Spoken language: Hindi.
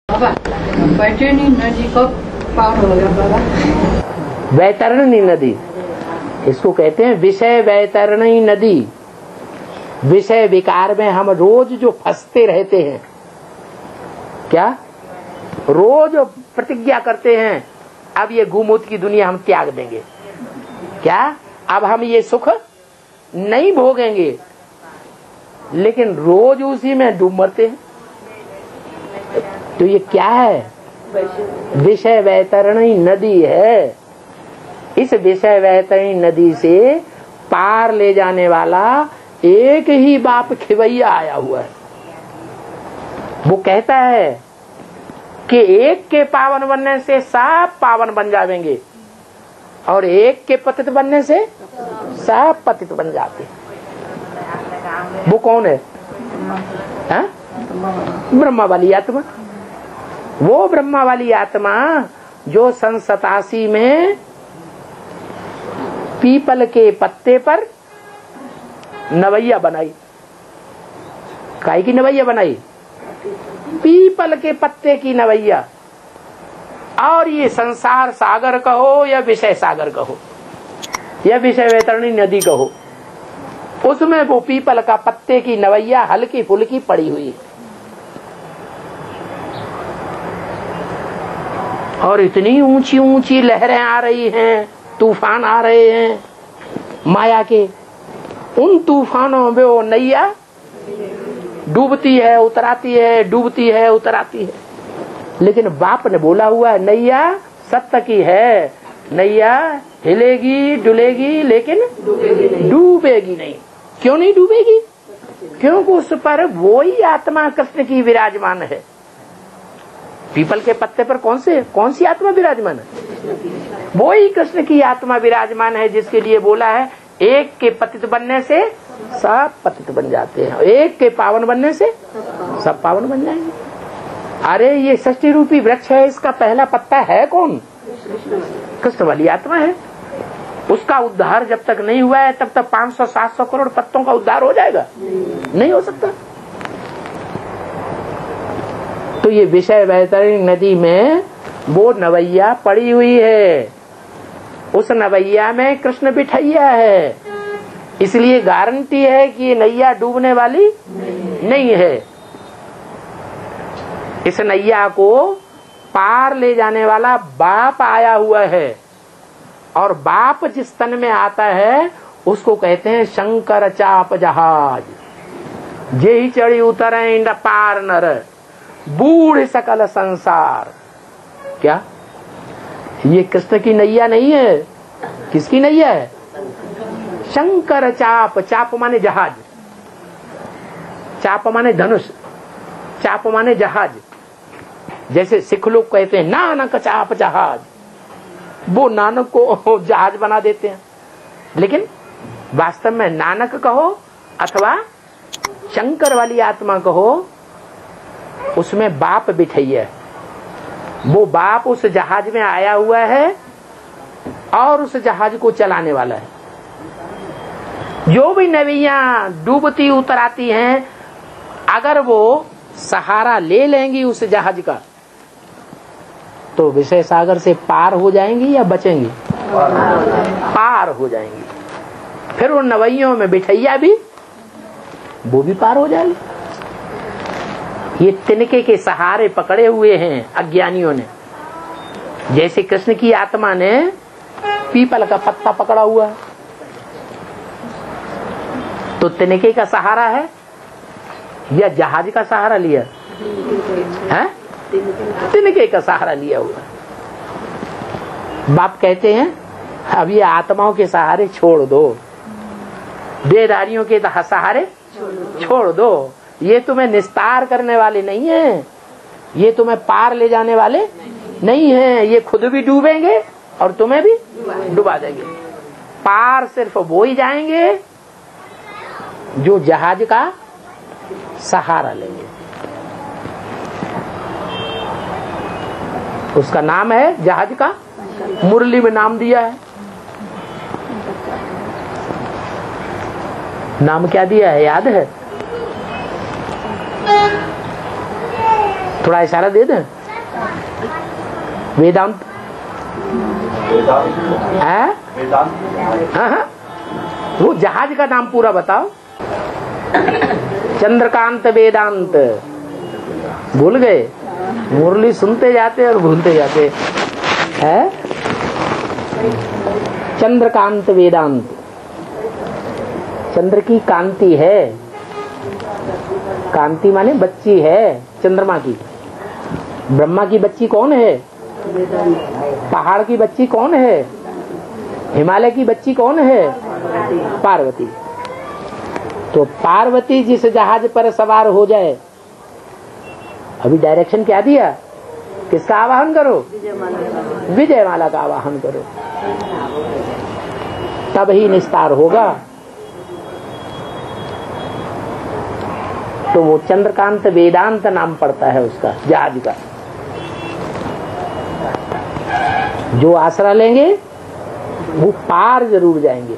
बाबा बैतरणी नदी कब पार होगा बाबा? वैतरणी नदी, इसको कहते हैं विषय वैतरणी नदी। विषय विकार में हम रोज जो फंसते रहते हैं, क्या रोज प्रतिज्ञा करते हैं अब ये गुमूत की दुनिया हम त्याग देंगे, क्या अब हम ये सुख नहीं भोगेंगे, लेकिन रोज उसी में डूब मरते हैं। तो ये क्या है? विषय वैतरणी नदी है। इस विषय वैतरणी नदी से पार ले जाने वाला एक ही बाप खिवैया आया हुआ है। वो कहता है कि एक के पावन बनने से सब पावन बन जाएंगे और एक के पतित बनने से सब पतित बन जाते। वो कौन है? ब्रह्मा वाली आत्मा। वो ब्रह्मा वाली आत्मा जो सन 87 में पीपल के पत्ते पर नवैया बनाई। काय की नवैया बनाई? पीपल के पत्ते की नवैया। और ये संसार सागर कहो या विषय सागर कहो या विषय वैतरणी नदी कहो, उसमें वो पीपल का पत्ते की नवैया हल्की फुल्की पड़ी हुई है। और इतनी ऊंची ऊंची लहरें आ रही हैं, तूफान आ रहे हैं माया के। उन तूफानों में वो नैया डूबती है उतराती है, डूबती है उतराती है। लेकिन बाप ने बोला हुआ है नैया सत्य की है, नैया हिलेगी डुलेगी लेकिन डूबेगी नहीं। क्यों नहीं डूबेगी? क्योंकि उस पर वो ही आत्मा कृष्ण की विराजमान है। पीपल के पत्ते पर कौन सी आत्मा विराजमान है? वो ही कृष्ण की आत्मा विराजमान है, जिसके लिए बोला है एक के पतित बनने से सब पतित बन जाते हैं, एक के पावन बनने से सब पावन बन जाएंगे। अरे ये षष्ठी रूपी वृक्ष है, इसका पहला पत्ता है कौन? कृष्ण वाली आत्मा है। उसका उद्धार जब तक नहीं हुआ है तब तक 500-700 करोड़ पत्तों का उद्धार हो जाएगा? नहीं हो सकता। तो ये विषय वैतरणी नदी में वो नवैया पड़ी हुई है। उस नवैया में कृष्ण बिठैया है, इसलिए गारंटी है कि ये नैया डूबने वाली नहीं है। इस नैया को पार ले जाने वाला बाप आया हुआ है, और बाप जिस तन में आता है उसको कहते हैं शंकर चाप जहाज। जे ही चढ़ी उतरे इंड पार नर, बूढ़ सकल संसार। क्या ये कृष्ण की नैया नहीं है? किसकी नैया है? शंकर चाप। चाप माने जहाज, चाप माने धनुष, चाप माने जहाज। जैसे सिख लोग कहते हैं नानक चाप जहाज, वो नानक को जहाज बना देते हैं। लेकिन वास्तव में नानक कहो अथवा शंकर वाली आत्मा कहो, उसमें बाप बिठैया है। वो बाप उस जहाज में आया हुआ है और उस जहाज को चलाने वाला है। जो भी नदियां डूबती उतराती हैं, अगर वो सहारा ले लेंगी उस जहाज का, तो विषय सागर से पार हो जाएंगी या बचेंगी? पार हो जाएंगी। फिर उन नवैयों में बिठैया भी, वो भी पार हो जाएगी। ये तिनके के सहारे पकड़े हुए हैं अज्ञानियों ने। जैसे कृष्ण की आत्मा ने पीपल का पत्ता पकड़ा हुआ है, तो तिनके का सहारा है या जहाज का सहारा लिया है? तिनके का सहारा लिया हुआ है। बाप कहते हैं अब ये आत्माओं के सहारे छोड़ दो, देहधारियों के सहारे छोड़ दो। ये तुम्हें निस्तार करने वाले नहीं है, ये तुम्हें पार ले जाने वाले नहीं है। ये खुद भी डूबेंगे और तुम्हें भी डुबा देंगे। पार सिर्फ वो ही जाएंगे जो जहाज का सहारा लेंगे। उसका नाम है जहाज का, मुरली में नाम दिया है। नाम क्या दिया है याद है? थोड़ा इशारा दे दें। वेदांत है? हाँ, वो जहाज का नाम पूरा बताओ। चंद्रकांत वेदांत, भूल गए? मुरली सुनते जाते और भूलते जाते हैं। चंद्रकांत वेदांत, चंद्र की कांति है, कांति माने बच्ची है चंद्रमा की। ब्रह्मा की बच्ची कौन है? पहाड़ की बच्ची कौन है? हिमालय की बच्ची कौन है? पार्वती। तो पार्वती जिस जहाज पर सवार हो जाए, अभी डायरेक्शन क्या दिया? किसका आवाहन करो? विजयमाला का आवाहन करो, तब ही निस्तार होगा। तो वो चंद्रकांत वेदांत नाम पड़ता है उसका, जहाज का। जो आसरा लेंगे वो पार जरूर जाएंगे।